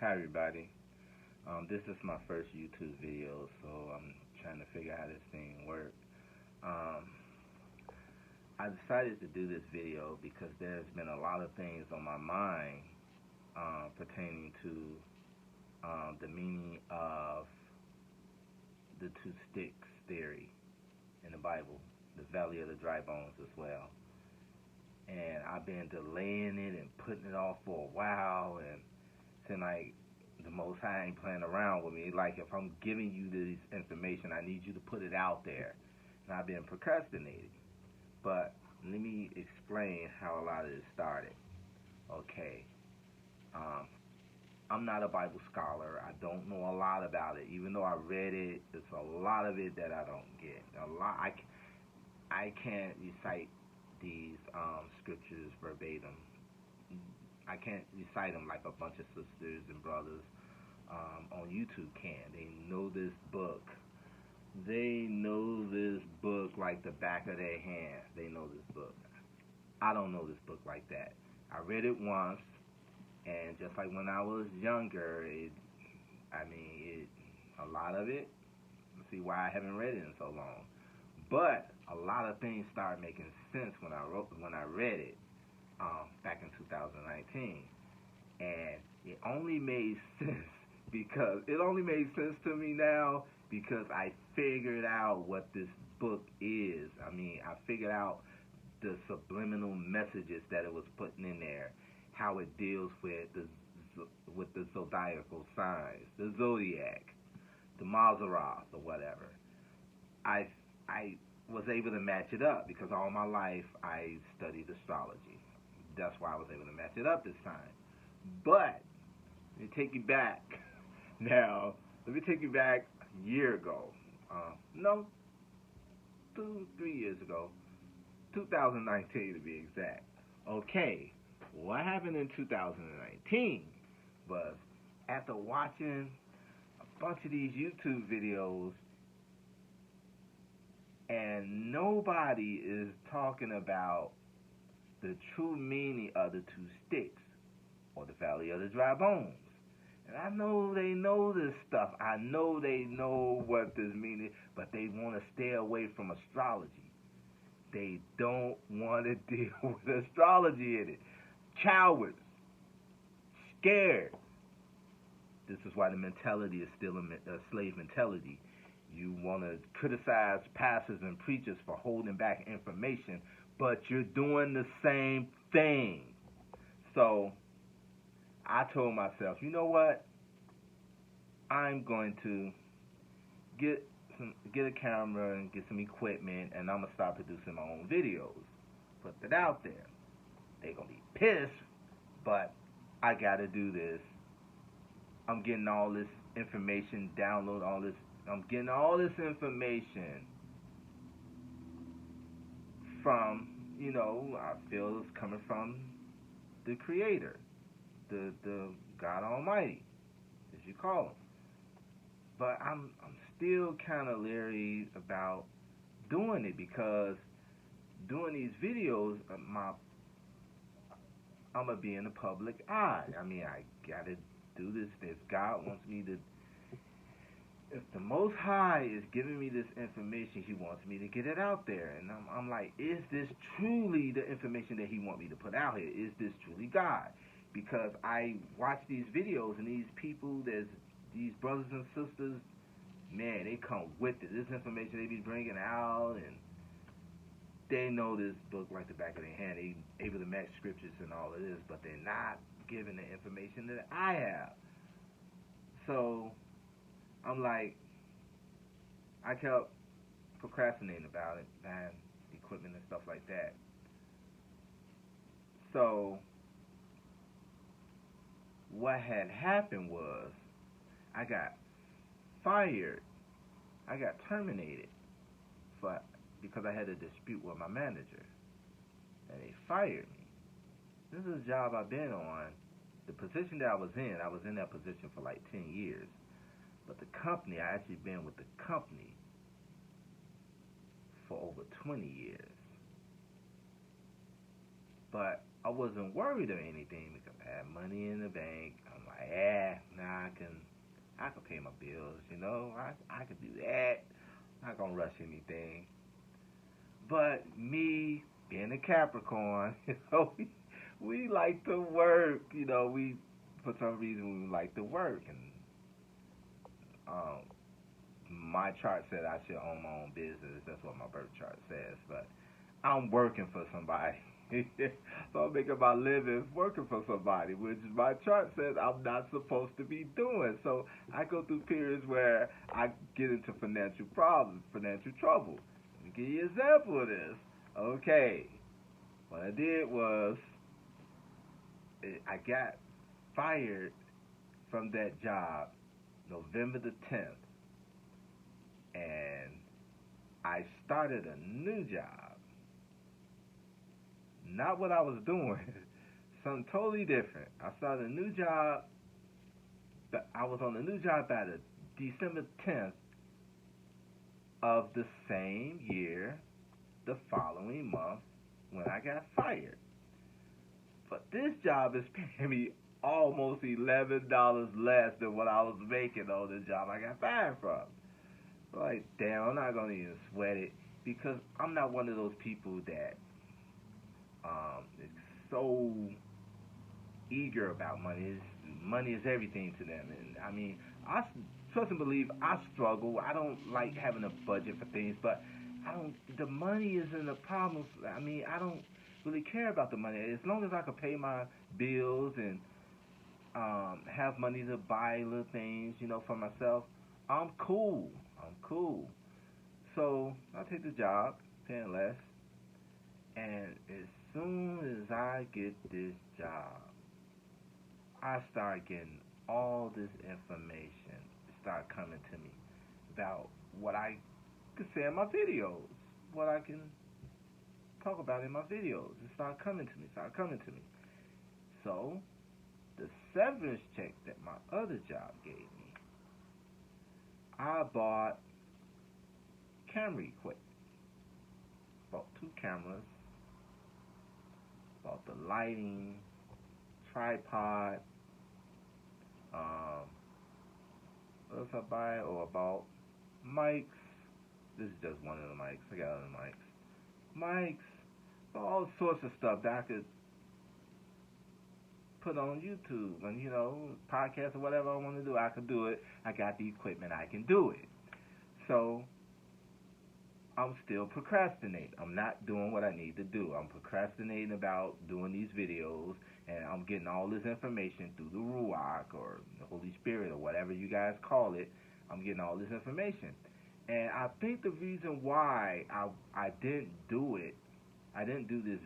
Hi everybody. This is my first YouTube video, so I'm trying to figure out how this thing works. Um, I decided to do this video because there's been a lot of things on my mind pertaining to the meaning of the two sticks theory in the Bible, the valley of the dry bones as well. And I've been delaying it and putting it off for a while, and tonight the Most High ain't playing around with me. Like, if I'm giving you this information, I need you to put it out there. And I've been procrastinating. But let me explain how a lot of this started. Okay. I'm not a Bible scholar. I don't know a lot about it. Even though I read it, there's a lot of it that I don't get. I can't recite these scriptures verbatim. I can't recite them like a bunch of sisters and brothers on YouTube can. They know this book. They know this book like the back of their hand. They know this book. I don't know this book like that. I read it once, and just like when I was younger, a lot of it, let's see why I haven't read it in so long. But a lot of things started making sense when I read it back in 2019, and it only made sense to me now because I figured out what this book is. I figured out the subliminal messages that it was putting in there, how it deals with the zodiacal signs, the zodiac, the Maseroth, or whatever. I was able to match it up because all my life I studied astrology. That's why I was able to match it up this time. But let me take you back. Now, let me take you back a year ago. No, 3 years ago. 2019 to be exact. Okay, what happened in 2019 was after watching a bunch of these YouTube videos, and nobody is talking about the true meaning of the two sticks or the valley of the dry bones. And I know they know this stuff. I know they know what this means, but they want to stay away from astrology. They don't want to deal with astrology in it. Cowards. Scared. This is why the mentality is still a slave mentality. You want to criticize pastors and preachers for holding back information, but you're doing the same thing. So I told myself, you know what? I'm going to get a camera and get some equipment, and I'm going to start producing my own videos. Put that out there. They're going to be pissed, but I got to do this. I'm getting all this information, I'm getting all this information from, I feel it's coming from the Creator, the God Almighty, as you call him. But I'm still kind of leery about doing it because doing these videos, I'm gonna be in the public eye. I gotta do this. If God wants me to, if the Most High is giving me this information, He wants me to get it out there. And I'm like, is this truly the information that He wants me to put out here? Is this truly God? Because I watch these videos and these people, these brothers and sisters, man, they come with it. This information they be bringing out, and they know this book like the back of their hand. They able to match scriptures and all of this, but they're not giving the information that I have. So I'm like, I kept procrastinating about it, buying equipment and stuff like that. So what had happened was I got fired. I got terminated because I had a dispute with my manager, and they fired me. This is a job I've been on. The position that I was in that position for like 10 years. But the company, I actually been with the company for over 20 years. But I wasn't worried or anything because I had money in the bank. I'm like, I can pay my bills, I can do that. I'm not gonna rush anything. But me being a Capricorn, we like to work. We for some reason we like to work, and um, my chart said I should own my own business. That's what my birth chart says. But I'm working for somebody. So I'm making my living working for somebody, which my chart says I'm not supposed to be doing. So I go through periods where I get into financial problems, financial trouble. Let me give you an example of this. Okay, what I did was I got fired from that job November the 10th, and I started a new job. Not what I was doing, something totally different. I started a new job, but I was on the new job by the December 10th of the same year, the following month, when I got fired. But this job is paying me almost $11 less than what I was making on the job I got fired from. Like, damn, I'm not gonna even sweat it, because I'm not one of those people that is so eager about money. Money is everything to them, and I mean, I trust and believe I struggle. I don't like having a budget for things, but the money isn't a problem. I mean, I don't really care about the money as long as I can pay my bills and have money to buy little things, for myself. I'm cool. So I take the job, paying less, and as soon as I get this job, I start getting all this information start coming to me about what I could say in my videos, what I can talk about in my videos. It started coming to me. So the severance check that my other job gave me, I bought camera equipment. Bought 2 cameras, bought the lighting, tripod, what else I buy? I bought mics. This is just one of the mics. I got other mics, all sorts of stuff that I could put on YouTube and podcasts or whatever I want to do. I could do it. I got the equipment. I can do it. So I'm still procrastinating. I'm not doing what I need to do. I'm procrastinating about doing these videos, and I'm getting all this information through the Ruach or the Holy Spirit or whatever you guys call it. I'm getting all this information. And I think the reason why I didn't do it, I didn't do this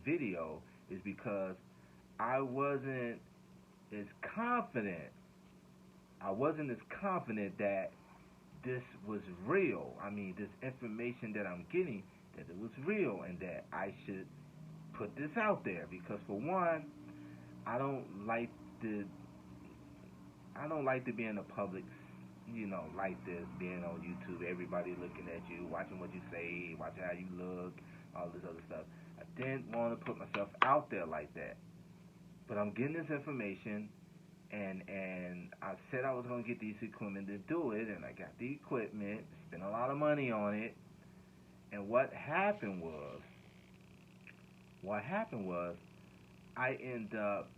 video, is because I wasn't as confident. I wasn't as confident that this was real. I mean, this information that I'm getting, that it was real, and that I should put this out there. Because for one, I don't like to be in the public, like this, being on YouTube, everybody looking at you, watching what you say, watching how you look, all this other stuff. I didn't want to put myself out there like that. But I'm getting this information, and I said I was going to get these equipment to do it, and I got the equipment, spent a lot of money on it, and what happened was I ended up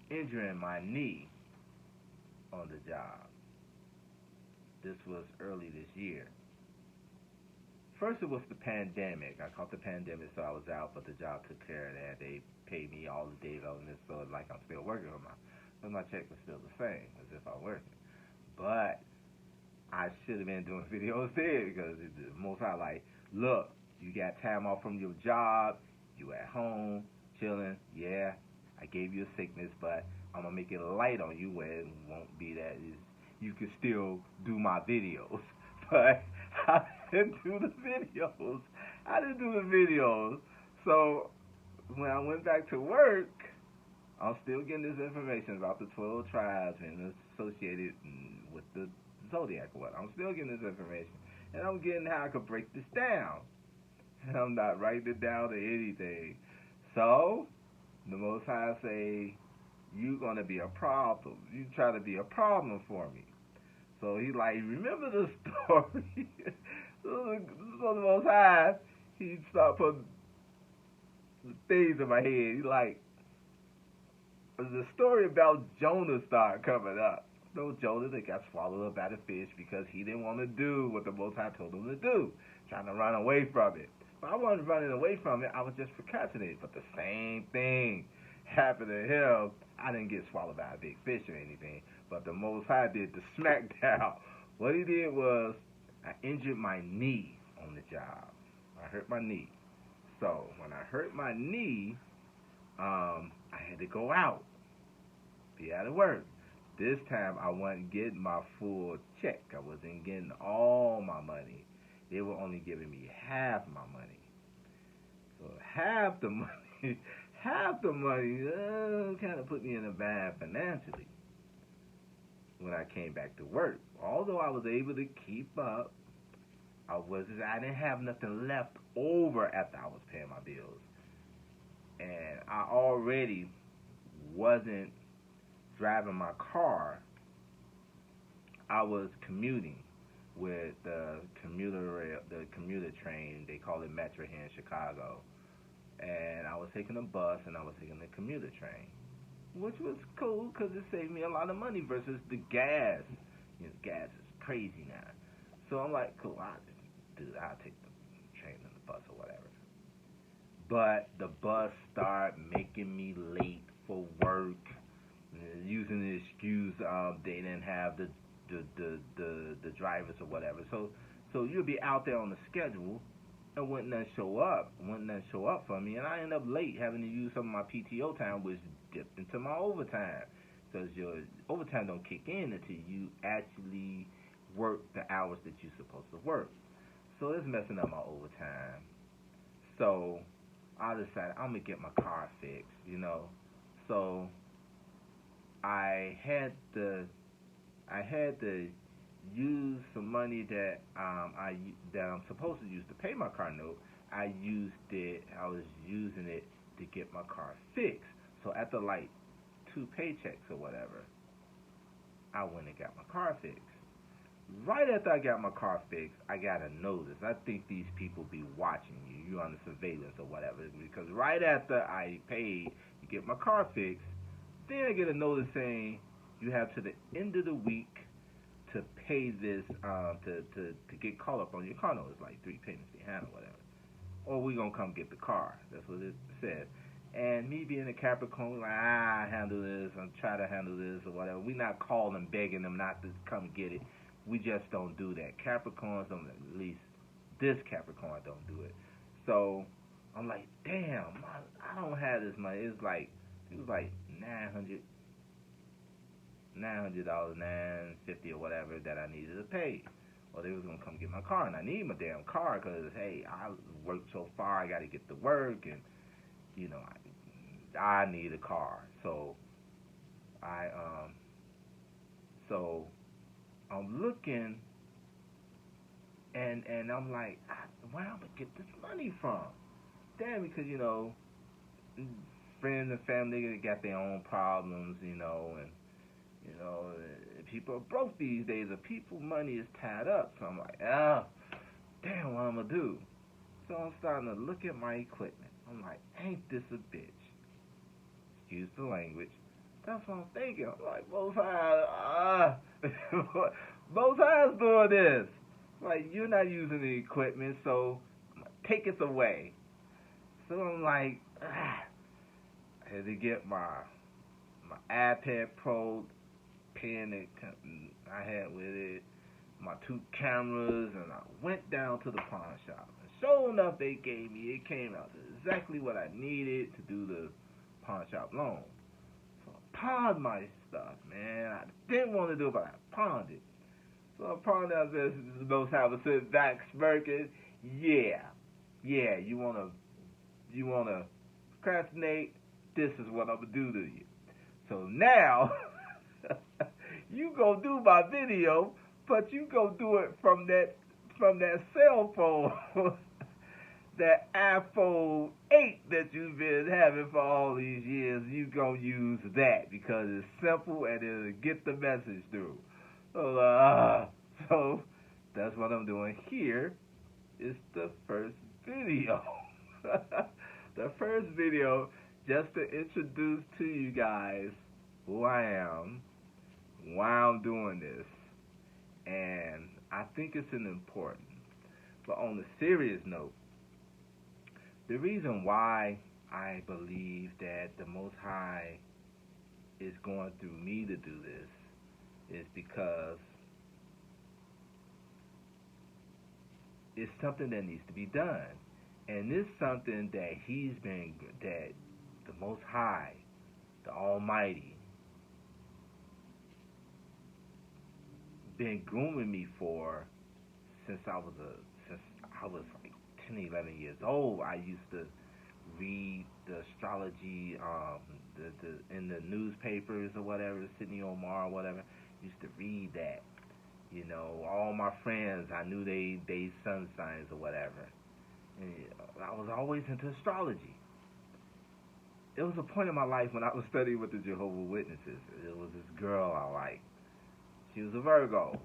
injuring my knee on the job. This was early this year. First, it was the pandemic. I caught the pandemic, so I was out, but the job took care of that. They paid me all the days on this, so like I'm still working on but my check was still the same as if I were working. But I should have been doing videos there, because the most I like, look, you got time off from your job, you at home, chilling, yeah, I gave you a sickness, but I'm going to make it light on you where it won't be that you can still do my videos. But I didn't do the videos. So when I went back to work, I'm still getting this information about the 12 tribes and associated with the zodiac or what. I'm still getting this information. And I'm getting how I could break this down. And I'm not writing it down to anything. So the Most High say, you gonna be a problem. You try to be a problem for me. So he like, remember the story? So the Most High, he start putting things in my head. He like, the story about Jonah started coming up. No, Jonah that got swallowed up by the fish because he didn't want to do what the Most High told him to do, trying to run away from it. But I wasn't running away from it. I was just procrastinating. But the same thing happened to him. I didn't get swallowed by a big fish or anything, but the Most High did the smackdown. What he did was, I injured my knee on the job. I hurt my knee. So when I hurt my knee, I had to go out, be out of work. This time I wasn't getting my full check. I wasn't getting all my money. They were only giving me half my money. So half the money, kind of put me in a bad financially when I came back to work. Although I was able to keep up, I didn't have nothing left over after I was paying my bills. And I already wasn't driving my car. I was commuting with the commuter train. They call it Metro here in Chicago. And I was taking a bus and I was taking the commuter train, which was cool because it saved me a lot of money versus the gas. You know, gas is crazy now. So I'm like, cool, I'll take the train and the bus or whatever. But the bus started making me late for work, using the excuse they didn't have the drivers or whatever. So you'll be out there on the schedule and wouldn't none show up for me, and I end up late having to use some of my PTO time, which dipped into my overtime, because your overtime don't kick in until you actually work the hours that you're supposed to work. So it's messing up my overtime. So I decided I'm gonna get my car fixed, you know. So I had to use some money that I'm supposed to use to pay my car note. I was using it to get my car fixed. So after like 2 paychecks or whatever, I went and got my car fixed. Right after I got my car fixed, I got a notice. I think these people be watching you. You're on the surveillance or whatever. Because right after I paid to get my car fixed, then I get a notice saying you have to the end of the week to pay this, to get caught up on your car note. It's like 3 payments behind or whatever. Or we gonna come get the car. That's what it says. And me being a Capricorn, like, I handle this, I'm trying to handle this or whatever. We not calling, begging them not to come get it. We just don't do that. Capricorns don't, at least this Capricorn don't do it. So I'm like, damn, I don't have this money. It was like $900, $950 or whatever that I needed to pay. Well, they was gonna come get my car, and I need my damn car because hey, I worked so far, I got to get to work, and you know, I need a car. So I'm looking, and I'm like, where am I gonna get this money from? Damn, because you know, friends and family they got their own problems, you know, and you know, people are broke these days. The people money is tied up. So I'm like, damn, what I'm gonna do? So I'm starting to look at my equipment. I'm like, ain't this a bitch? Excuse the language. That's what I'm thinking. I'm like, both sides, both sides doing this. Like, you're not using the equipment, so take it away. So I'm like, I had to get my iPad Pro pen that I had with it, my 2 cameras, and I went down to the pawn shop. And sure enough, they gave me, it came out to exactly what I needed to do the pawn shop loan. So I pawned my stuff, man. I didn't want to do it, but I pawned it. So I pawned it. I said, those have a sit back smirking. Yeah, you wanna procrastinate? This is what I'm gonna do to you. So now you go do my video, but you go do it from that cell phone, that iPhone that you've been having for all these years, you gonna use that because it's simple and it'll get the message through. So that's what I'm doing here. Is the first video. The first video just to introduce to you guys who I am, why I'm doing this, and I think it's an important. But on a serious note, the reason why I believe that the Most High is going through me to do this is because it's something that needs to be done. And it's something that that the Most High, the Almighty, been grooming me for since I was like 10, 11 years old. I used to read the astrology, in the newspapers or whatever, Sydney Omar or whatever. Used to read that. You know, all my friends, I knew they sun signs or whatever. And I was always into astrology. It was a point in my life when I was studying with the Jehovah's Witnesses. It was this girl I liked. She was a Virgo.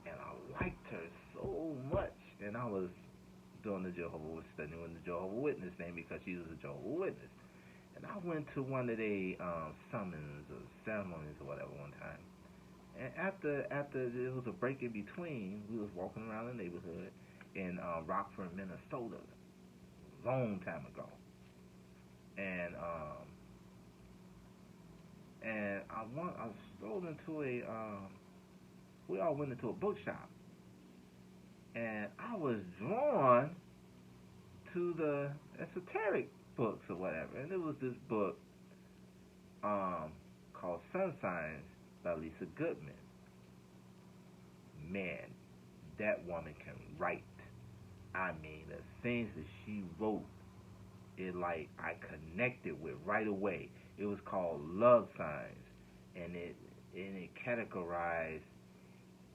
And I liked her so much. And I was doing the studying with the Jehovah's Witness name because she was a Jehovah's Witness. And I went to one of their summons or ceremonies or whatever one time. And after there was a break in between, we was walking around the neighborhood in Rockford, Minnesota, long time ago. And I strolled into we all went into a bookshop, and I was drawn to the esoteric books or whatever. And it was this book called Sun Signs by Lisa Goodman. Man, that woman can write. I mean, the things that she wrote, I connected with right away. It was called Love Signs, and it categorized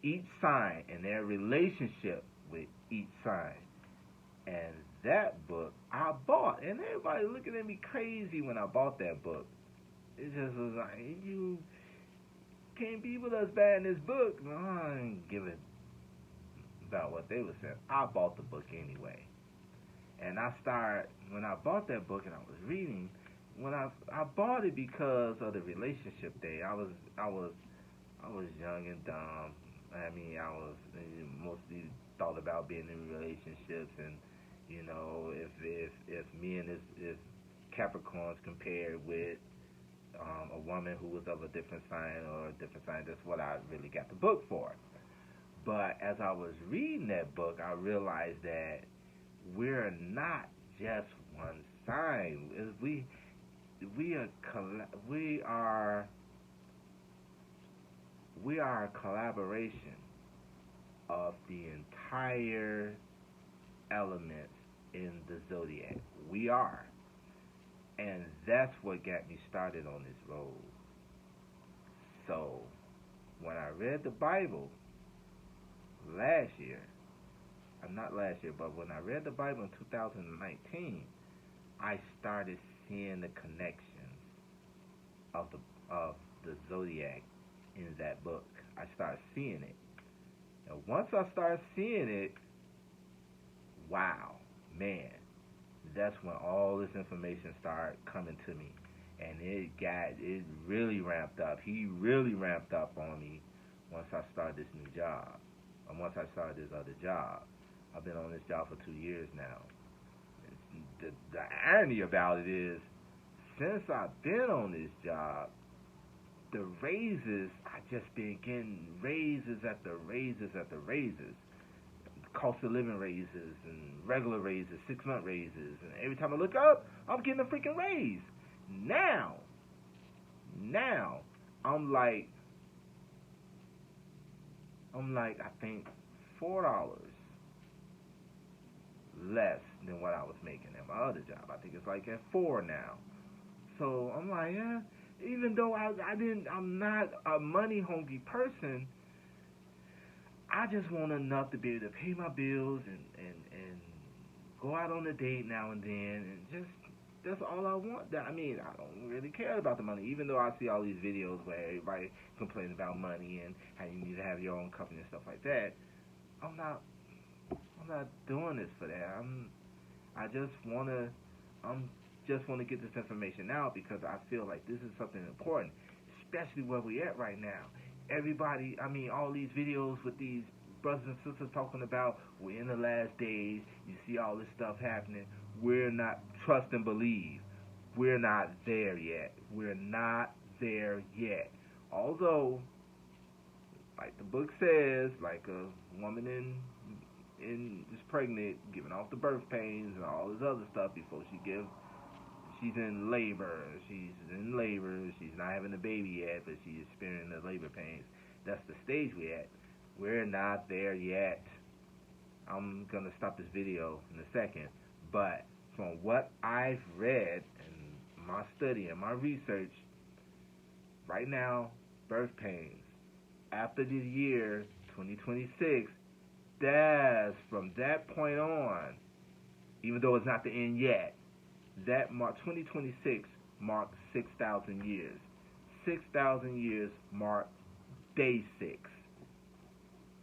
each sign and their relationship with each sign. And that book I bought, and everybody looking at me crazy when I bought that book. It just was like, you can't be with us buying this book. No, I didn't give it about what they were saying. I bought the book anyway. And when I bought that book and I was reading, I bought it because of the relationship day. I was young and dumb. I mean, I was mostly thought about being in relationships, and you know, if me and this Capricorns compared with a woman who was of a different sign or a different sign, that's what I really got the book for. But as I was reading that book, I realized that we're not just one sign. We are a collaboration of the entire elements in the zodiac. We are. And that's what got me started on this road. So, when I read the Bible when I read the Bible in 2019, I started seeing the connections of the zodiac in that book. I started seeing it. And once I started seeing it, wow, man, that's when all this information started coming to me. And it really ramped up. He really ramped up on me once I started this new job. And once I started this other job. I've been on this job for 2 years now. The irony about it is, since I've been on this job, the raises, I just been getting raises after raises after raises. Cost of living raises and regular raises, 6-month raises. And every time I look up, I'm getting a freaking raise. Now, I'm like, I think $4 less than what I was making at my other job. I think it's like at 4 now. So I'm like, yeah, even though I'm not a money hungry person, I just want enough to be able to pay my bills and go out on a date now and then, and just that's all I want. I mean, I don't really care about the money, even though I see all these videos where everybody complaining about money and how you need to have your own company and stuff like that. I'm not doing this for that. I just wanna I'm just want to get this information out because I feel like this is something important, especially where we at right now. Everybody, I mean, all these videos with these brothers and sisters talking about we're in the last days. You see all this stuff happening. We're not trust and believe. We're not there yet. We're not there yet. Although, like the book says, like a woman is pregnant, giving off the birth pains and all this other stuff before she's in labor. She's in labor. She's not having a baby yet, but she's experiencing the labor pains. That's the stage we're at. We're not there yet. I'm gonna stop this video in a second, but from what I've read and my study and my research, right now, birth pains after the year 2026. That's from that point on, even though it's not the end yet, that 2026 marks 6,000 years. 6,000 years mark day 6.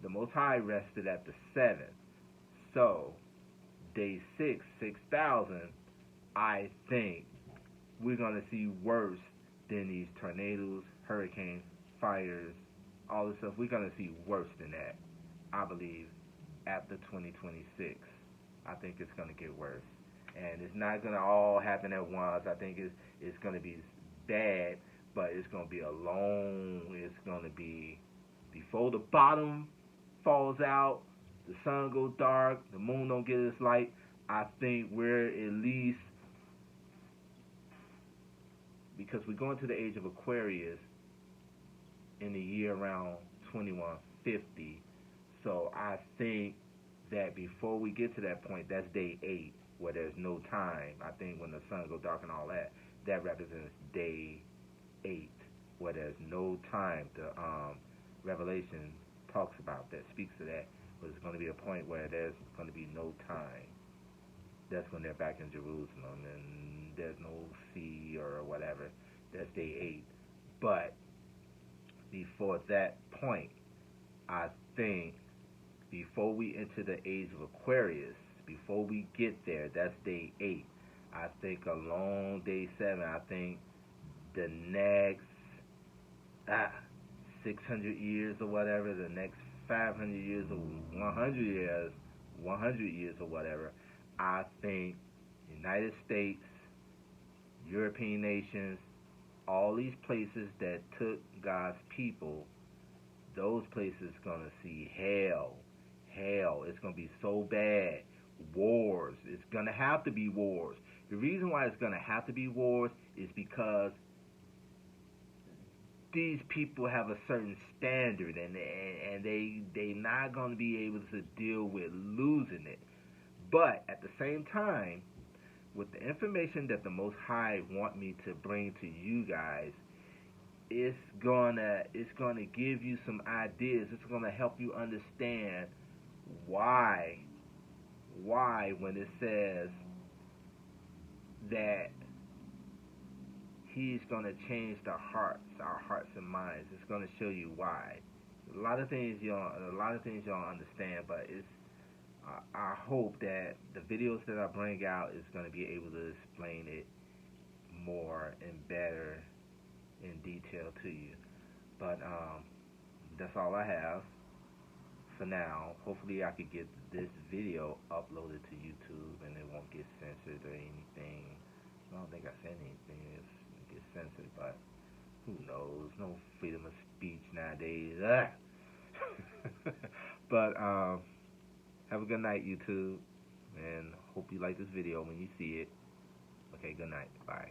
The Most High rested at the 7th. So, day 6, 6,000, I think we're going to see worse than these tornadoes, hurricanes, fires, all this stuff. We're going to see worse than that, I believe, after 2026. I think it's going to get worse. And it's not going to all happen at once. I think it's going to be bad, but it's going to be it's going to be before the bottom falls out, the sun goes dark, the moon don't get its light. I think we're at least, because we're going to the age of Aquarius in the year around 2150. So I think that before we get to that point, that's day 8, where there's no time. I think when the sun goes dark and all that, that represents day 8, where there's no time. The Revelation talks about that, speaks to that, but it's going to be a point where there's going to be no time. That's when they're back in Jerusalem and there's no sea or whatever. That's day 8. But before that point, I think before we enter the age of Aquarius, before we get there, that's day 8. I think along day 7, I think the next 600 years or whatever, the next 500 years or 100 years or whatever, I think United States, European nations, all these places that took God's people, those places going to see hell. Hell. It's going to be so bad. Wars. It's going to have to be wars. The reason why it's going to have to be wars is because these people have a certain standard, and they not going to be able to deal with losing it. But at the same time, with the information that the Most High want me to bring to you guys, it's gonna give you some ideas. It's gonna help you understand why when it says that He's gonna change our hearts and minds. It's gonna show you why. A lot of things you don't understand, but it's. I hope that the videos that I bring out is going to be able to explain it more and better in detail to you. But that's all I have for now. Hopefully I could get this video uploaded to YouTube and it won't get censored or anything. I don't think I said anything that gets censored, but who knows? No freedom of speech nowadays. But have a good night, YouTube, and hope you like this video when you see it. Okay, good night. Bye.